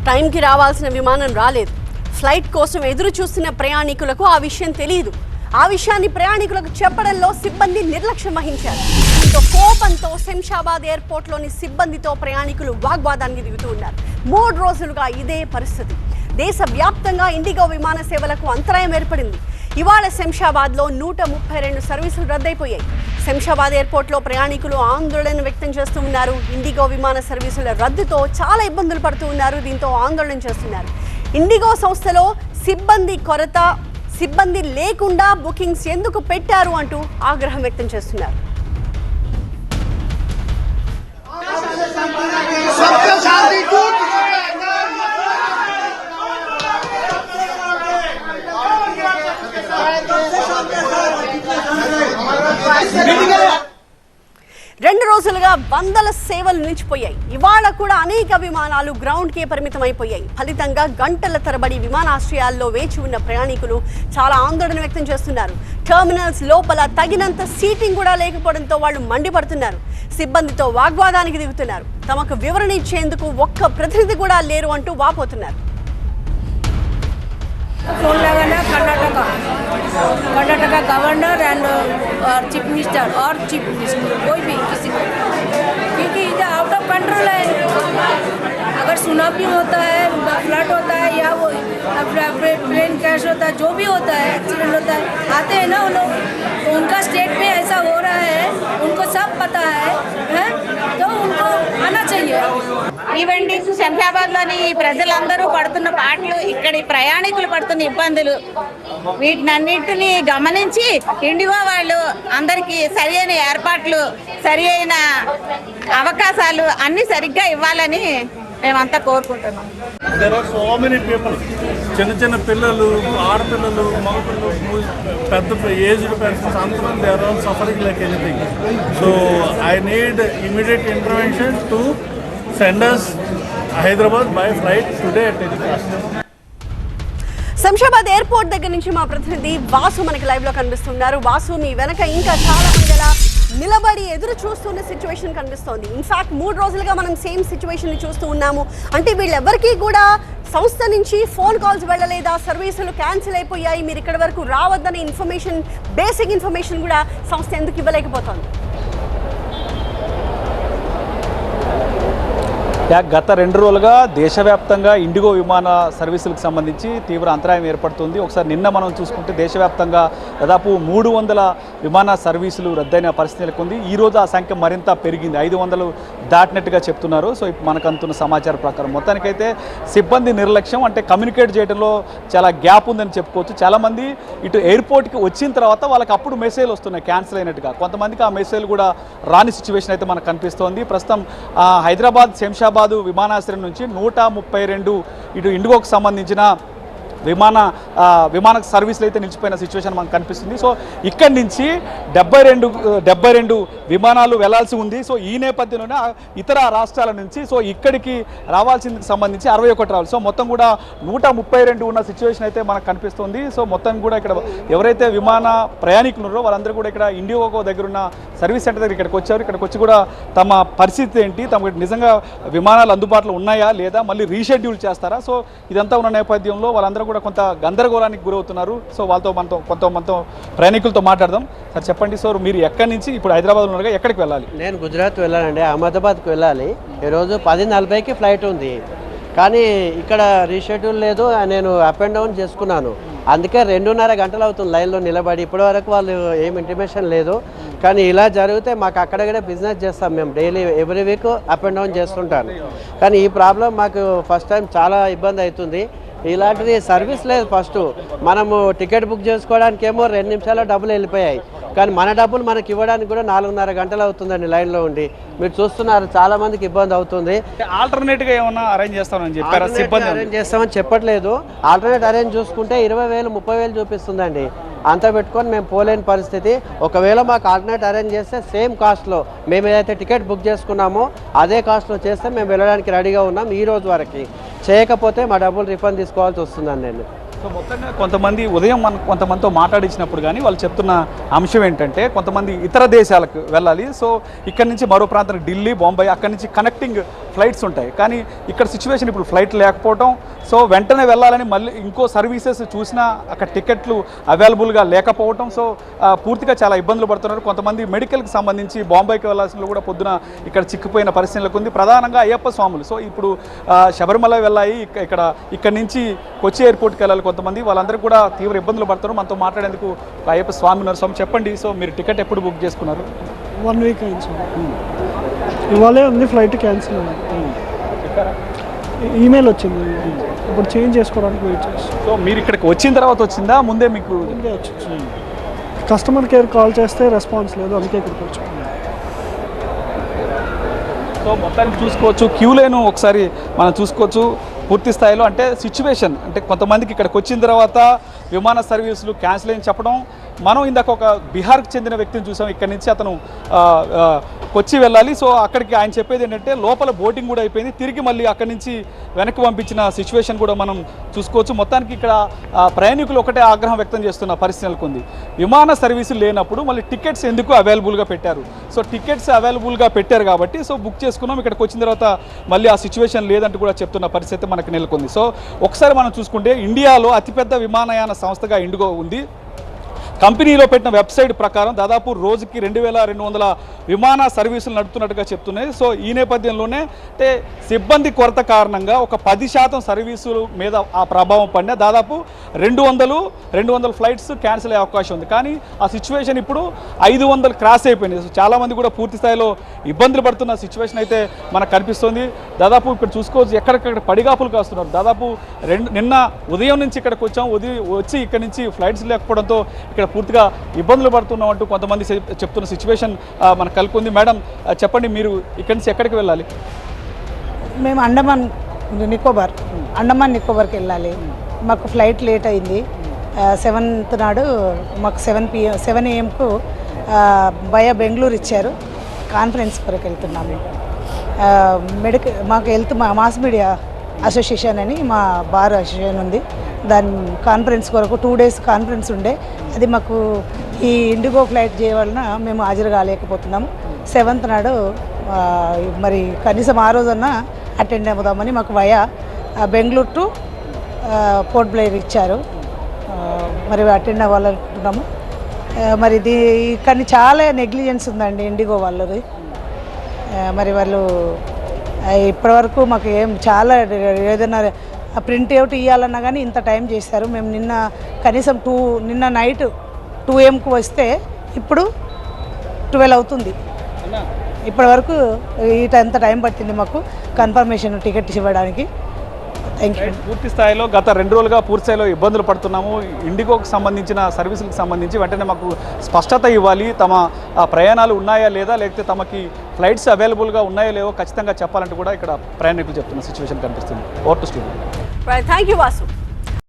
టైంకి రావాల్సిన విమానం రాలేదు. ఫ్లైట్ కోసం ఎదురు చూస్తున్న ప్రయాణికులకు ఆ విషయం తెలియదు. ఆ విషయాన్ని ప్రయాణికులకు చెప్పడంలో సిబ్బంది నిర్లక్ష్యం వహించారు. దీంతో కోపంతో శంషాబాద్ ఎయిర్పోర్ట్లోని సిబ్బందితో ప్రయాణికులు వాగ్వాదానికి దిగుతూ ఉన్నారు. 3 రోజులుగా ఇదే పరిస్థితి. దేశవ్యాప్తంగా ఇండిగో విమాన సేవలకు అంతరాయం ఏర్పడింది. ఇవాళ శంషాబాద్లో 132 సర్వీసులు రద్దయిపోయాయి. శంషాబాద్ ఎయిర్పోర్ట్లో ప్రయాణికులు ఆందోళన వ్యక్తం చేస్తూ ఉన్నారు. ఇండిగో విమాన సర్వీసుల రద్దుతో చాలా ఇబ్బందులు పడుతూ ఉన్నారు. దీంతో ఆందోళన చేస్తున్నారు. ఇండిగో సంస్థలో సిబ్బంది కొరత, సిబ్బంది లేకుండా బుకింగ్స్ ఎందుకు పెట్టారు అంటూ ఆగ్రహం వ్యక్తం చేస్తున్నారు. రెండు రోజులుగా వందల సేవలు నిలిచిపోయాయి. ఇవాళ కూడా అనేక విమానాలు గ్రౌండ్కే పరిమితమైపోయాయి. ఫలితంగా గంటల తరబడి విమానాశ్రయాల్లో వేచి ఉన్న ప్రయాణికులు చాలా ఆందోళన వ్యక్తం చేస్తున్నారు. టెర్మినల్స్ లోపల తగినంత సీటింగ్ కూడా లేకపోవడంతో వాళ్ళు మండిపడుతున్నారు. సిబ్బందితో వాగ్వాదానికి దిగుతున్నారు. తమకు వివరణ ఇచ్చేందుకు ఒక్క ప్రతినిధి కూడా లేరు అంటూ వాపోతున్నారు. फोन लगाना Karnataka governor and chief minister और चीफ मिनिस्टर कोई भी किसी को, क्योंकि इधर आउट ऑफ कंट्रोल है. अगर सुनामी होता है, फ्लड होता है या वो प्लेन क्रैश होता है, जो भी होता है, एक्सीडेंट होता है, आते हैं ना वो लोग. तो उनका स्टेट में ऐसा हो रहा है, उनको सब पता है तो उनको आना चाहिए. ఇవండి శంషాబాద్లోని ప్రజలందరూ పడుతున్న పాటలు, ఇక్కడి ప్రయాణికులు పడుతున్న ఇబ్బందులు, వీటినన్నింటినీ గమనించి ఇండిగో వాళ్ళు అందరికీ సరి అయిన ఏర్పాట్లు, సరి అయిన అవకాశాలు అన్నీ సరిగ్గా ఇవ్వాలని మేమంతా కోరుకుంటున్నాం. There are so many people, చిన్న పిల్లలు, ఆడపిల్లలు, మగపిల్లలు, పెద్ద ఏజ్డ్ పర్సన్స్, అంతమంది they are all suffering like anything. So I need immediate intervention to send us Hyderabad by flight today at any cost. Shamshabad airport దగ్గర నుంచి మా ప్రతినిధి వాసు మనకి లైవ్ లో కనిపిస్తున్నారు. వాసు, మీ వెనక ఇంకా చాలా మంది నిలబడి ఎదురు చూస్తున్న సిచ్యువేషన్ కనిపిస్తోంది. ఇన్ఫాక్ట్ 3 రోజులుగా మనం సేమ్ సిచ్యువేషన్ ని చూస్తూ ఉన్నాము. అంటే వీళ్ళెవరికీ కూడా సంస్థ నుంచి ఫోన్ కాల్స్ వెళ్ళలేదా, సర్వీసులు క్యాన్సిల్ అయిపోయాయి, మీరు ఇక్కడ వరకు రావద్దనే ఇన్ఫర్మేషన్, బేసిక్ ఇన్ఫర్మేషన్ కూడా సంస్థ ఎందుకు ఇవ్వలేకపోతుంది? గత 2 రోజులుగా దేశవ్యాప్తంగా ఇండిగో విమాన సర్వీసులకు సంబంధించి తీవ్ర అంతరాయం ఏర్పడుతుంది. ఒకసారి నిన్న మనం చూసుకుంటే దేశవ్యాప్తంగా దాదాపు 300 విమాన సర్వీసులు రద్దయిన పరిస్థితి నెలకొంది. ఈరోజు ఆ సంఖ్య మరింత పెరిగింది, 500 దాటినట్టుగా చెప్తున్నారు. సో ఇప్పుడు మనకు అందుతున్న సమాచారం ప్రకారం మొత్తానికైతే సిబ్బంది నిర్లక్ష్యం, అంటే కమ్యూనికేట్ చేయడంలో చాలా గ్యాప్ ఉందని చెప్పుకోవచ్చు. చాలామంది ఇటు ఎయిర్పోర్ట్కి వచ్చిన తర్వాత వాళ్ళకి అప్పుడు మెసేజ్లు వస్తున్నాయి క్యాన్సిల్ అయినట్టుగా. కొంతమందికి ఆ మెసేజ్లు కూడా రాని సిచ్యువేషన్ అయితే మనకు కనిపిస్తోంది. ప్రస్తుతం హైదరాబాద్ శంషాబాద్ విమానాశ్రయం నుంచి 132 ఇటు ఇండిగోకు సంబంధించిన విమాన సర్వీసులు అయితే నిలిచిపోయిన సిచ్యువేషన్ మనకు కనిపిస్తుంది. సో ఇక్కడి నుంచి 72 విమానాలు వెళ్లాల్సి ఉంది. సో ఈ నేపథ్యంలోనే ఇతర రాష్ట్రాల నుంచి సో ఇక్కడికి రావాల్సిందికి సంబంధించి 61 రావాలి. సో మొత్తం కూడా 132 ఉన్న సిచ్యువేషన్ అయితే మనకు కనిపిస్తుంది. సో మొత్తం కూడా ఇక్కడ ఎవరైతే విమాన ప్రయాణికులు ఉన్నారో వాళ్ళందరూ కూడా ఇక్కడ ఇండిగో దగ్గర ఉన్న సర్వీస్ సెంటర్ దగ్గర ఇక్కడికి వచ్చారు. ఇక్కడికి వచ్చి కూడా తమ పరిస్థితి ఏంటి, తమకు నిజంగా విమానాలు అందుబాటులో ఉన్నాయా లేదా, మళ్ళీ రీషెడ్యూల్ చేస్తారా, సో ఇదంతా ఉన్న నేపథ్యంలో వాళ్ళందరూ కూడా కొంత గందరగోళానికి గురవుతున్నారు. సో వాళ్ళతో మనతో ప్రయాణికులతో మాట్లాడదాం. సార్ చెప్పండి, సార్ మీరు ఎక్కడి నుంచి ఇప్పుడు హైదరాబాద్ ఉన్నారుగా, ఎక్కడికి వెళ్ళాలి? నేను గుజరాత్ వెళ్ళాలండి, అహ్మదాబాద్కి వెళ్ళాలి. ఈరోజు 10:40కి ఫ్లైట్ ఉంది, కానీ ఇక్కడ రీషెడ్యూల్ లేదు. నేను అప్ అండ్ డౌన్ చేసుకున్నాను, అందుకే 2.5 గంటలు అవుతుంది లైన్లో నిలబడి. ఇప్పటివరకు వాళ్ళు ఏం ఇంటిమేషన్ లేదు. కానీ ఇలా జరిగితే మాకు అక్కడక్కడే బిజినెస్ చేస్తాం మేము, daily every week up and down చేస్తుంటాను. కానీ ఈ ప్రాబ్లం మాకు ఫస్ట్ టైం చాలా ఇబ్బంది అవుతుంది. ఇలాంటిది సర్వీస్ లేదు. ఫస్ట్ మనము టికెట్ బుక్ చేసుకోవడానికి ఏమో 2 నిమిషాల్లో డబ్బులు వెళ్ళిపోయాయి, కానీ మన డబ్బులు మనకి ఇవ్వడానికి కూడా 4.5 గంటలు అవుతుందండి లైన్లో ఉండి. మీరు చూస్తున్నారు, చాలా మందికి ఇబ్బంది అవుతుంది. ఆల్టర్నేట్గా ఏమన్నా అరేంజ్ చేస్తామని చెప్పారా? సిబ్బంది అరేంజ్ చేస్తామని చెప్పట్లేదు. ఆల్టర్నేట్ అరేంజ్ చూసుకుంటే 20,000 30,000 చూపిస్తుందండి. అంతా పెట్టుకొని మేము పోలేని పరిస్థితి. ఒకవేళ మాకు ఆల్టర్నేట్ అరేంజ్ చేస్తే సేమ్ కాస్ట్లో మేము ఏదైతే టికెట్ బుక్ చేసుకున్నామో అదే కాస్ట్లో చేస్తే మేము వెళ్ళడానికి రెడీగా ఉన్నాం. ఈ రోజు వరకు చేయకపోతే మా డబ్బులు రిఫండ్ తీసుకోవాల్సి వస్తుందండి. నేను సో మొత్తంగా కొంతమంది ఉదయం మనం కొంతమందితో మాట్లాడించినప్పుడు కానీ వాళ్ళు చెప్తున్న అంశం ఏంటంటే కొంతమంది ఇతర దేశాలకు వెళ్ళాలి. సో ఇక్కడ నుంచి మరో ప్రాంతానికి ఢిల్లీ, బొంబాయి, అక్కడి నుంచి కనెక్టింగ్ ఫ్లైట్స్ ఉంటాయి. కానీ ఇక్కడ సిచ్యువేషన్ ఇప్పుడు ఫ్లైట్ లేకపోవడం, సో వెంటనే వెళ్ళాలని మళ్ళీ ఇంకో సర్వీసెస్ చూసినా అక్కడ టికెట్లు అవైలబుల్గా లేకపోవడం, సో పూర్తిగా చాలా ఇబ్బందులు పడుతున్నారు. కొంతమంది మెడికల్కి సంబంధించి బాంబేకి వెళ్ళాల్సిన కూడా పొద్దున ఇక్కడ చిక్కిపోయిన పరిస్థితులకు ఉంది. ప్రధానంగా అయ్యప్ప స్వాములు. సో ఇప్పుడు శబరిమల వెళ్ళాయి, ఇక్కడ నుంచి కొచ్చి ఎయిర్పోర్ట్కి వెళ్ళాలి కొంతమంది, వాళ్ళందరూ కూడా తీవ్ర ఇబ్బందులు పడుతున్నారు. మనతో మాట్లాడేందుకు అయ్యప్ప స్వామి ఉన్నారు. స్వామి చెప్పండి, సో మీరు టికెట్ ఎప్పుడు బుక్ చేసుకున్నారు? 1 వీక్ అయింది సార్. ఇవాళే ఉంది ఫ్లైట్ క్యాన్సిల్ అయింది. ఈమెయిల్ వచ్చింది, ఇప్పుడు చేంజ్ చేసుకోవడానికి వెయిట్ చేస్తాం. సో మీరు ఇక్కడికి వచ్చిన తర్వాత వచ్చిందా, ముందే మీకు? ముందే వచ్చింది. కస్టమర్ కేర్ కాల్ చేస్తే రెస్పాన్స్ లేదు, అందుకే ఇక్కడికి వచ్చాం. సో మొత్తానికి చూసుకోవచ్చు, క్యూ లైన్ ఒకసారి మనం చూసుకోవచ్చు పూర్తి స్థాయిలో. అంటే సిచ్యువేషన్ అంటే కొంతమందికి ఇక్కడికి వచ్చిన తర్వాత విమాన సర్వీసులు క్యాన్సిల్ అని చెప్పడం. మనం ఇందాక ఒక బీహార్కి చెందిన వ్యక్తిని చూసాం, ఇక్కడ నుంచి అతను కొచ్చి వెళ్ళాలి. సో అక్కడికి ఆయన చెప్పేది ఏంటంటే లోపల బోటింగ్ కూడా అయిపోయింది, తిరిగి మళ్ళీ అక్కడి నుంచి వెనక్కి పంపించిన సిచ్యువేషన్ కూడా మనం చూసుకోవచ్చు. మొత్తానికి ఇక్కడ ప్రయాణికులు ఒకటే ఆగ్రహం వ్యక్తం చేస్తున్న పరిస్థితులకు ఉంది. విమాన సర్వీసులు లేనప్పుడు మళ్ళీ టికెట్స్ ఎందుకు అవైలబుల్గా పెట్టారు? సో టికెట్స్ అవైలబుల్గా పెట్టారు కాబట్టి సో బుక్ చేసుకున్నాం, ఇక్కడికి వచ్చిన తర్వాత మళ్ళీ ఆ సిచ్యువేషన్ లేదంటూ కూడా చెప్తున్న పరిస్థితి మనకు నెలకొంది. సో ఒకసారి మనం చూసుకుంటే ఇండియాలో అతిపెద్ద విమానయాన సంస్థగా ఇండిగో ఉంది. కంపెనీలో పెట్టిన వెబ్సైట్ ప్రకారం దాదాపు రోజుకి 2200 విమాన సర్వీసులు నడుపుతున్నట్టుగా చెప్తున్నాయి. సో ఈ నేపథ్యంలోనే అంటే సిబ్బంది కొరత కారణంగా ఒక 10% సర్వీసుల మీద ఆ ప్రభావం పడినా దాదాపు 200 ఫ్లైట్స్ క్యాన్సిల్ అయ్యే అవకాశం ఉంది. కానీ ఆ సిచ్యువేషన్ ఇప్పుడు 500 క్రాస్ అయిపోయింది. సో చాలామంది కూడా పూర్తి స్థాయిలో ఇబ్బందులు పడుతున్న సిచ్యువేషన్ అయితే మనకు కనిపిస్తుంది. దాదాపు ఇక్కడ చూసుకోవచ్చు ఎక్కడికక్కడ పడిగాపులు కాస్తున్నారు. దాదాపు నిన్న ఉదయం నుంచి ఇక్కడికి వచ్చి ఇక్కడ నుంచి ఫ్లైట్స్ లేకపోవడంతో ఇక్కడ పూర్తిగా ఇబ్బందులు పడుతున్నాం అంటూ కొంతమంది చెప్తున్న సిచ్యువేషన్ మనకు కలుగుతుంది. మేడం చెప్పండి, మీరు ఇక్కడి నుంచి ఎక్కడికి వెళ్ళాలి? మేము అండమాన్ నికోబార్కి వెళ్ళాలి. మాకు ఫ్లైట్ లేట్ అయింది. 7th నాడు మాకు 7 AM బయా బెంగళూరు ఇచ్చారు. కాన్ఫరెన్స్ కొరకు వెళ్తున్నాము. మాకు మాస్ మీడియా అసోసియేషన్ అని మా బార్ అసోసియేషన్ ఉంది. దాని కాన్ఫరెన్స్ కొరకు 2 days కాన్ఫరెన్స్ ఉండే, అది మాకు ఈ ఇండిగో ఫ్లైట్ చేయవలన మేము హాజరు కాలేకపోతున్నాము. 7th నాడు మరి కనీసం ఆ రోజన్నా అటెండ్ అవుదామని మాకు via Bengaluru to port Blair ఇచ్చారు. మరి అటెండ్ అవ్వాలనుకుంటున్నాము. మరి కానీ చాలా నెగ్లిజెన్స్ ఉందండి ఇండిగో వాళ్ళది. మరి వాళ్ళు ఇప్పటివరకు మాకు చాలా ఏదైనా ప్రింట్ అవుట్ ఇవ్వాలన్నా కానీ ఇంత టైం చేశారు. మేము కనీసం నిన్న నైట్ 2 AM వస్తే ఇప్పుడు 12 అవుతుంది. ఇప్పటి వరకు ఎంత టైం పట్టింది మాకు కన్ఫర్మేషన్ టికెట్ ఇవ్వడానికి. Thank you. పూర్తి స్థాయిలో గత 2 రోజులుగా పూర్తి స్థాయిలో ఇబ్బందులు పడుతున్నాము. ఇండిగోకి సంబంధించిన సర్వీసులకు సంబంధించి వెంటనే మాకు స్పష్టత ఇవ్వాలి. తమ ప్రయాణాలు ఉన్నాయా లేదా, లేకపోతే తమకి ఫ్లైట్స్ అవైలబుల్గా ఉన్నాయో లేవో ఖచ్చితంగా చెప్పాలంటూ కూడా ఇక్కడ ప్రయాణికులు చెప్తున్న సిచ్యువేషన్ కనిపిస్తుంది. Over to studio. Thank you Vasu.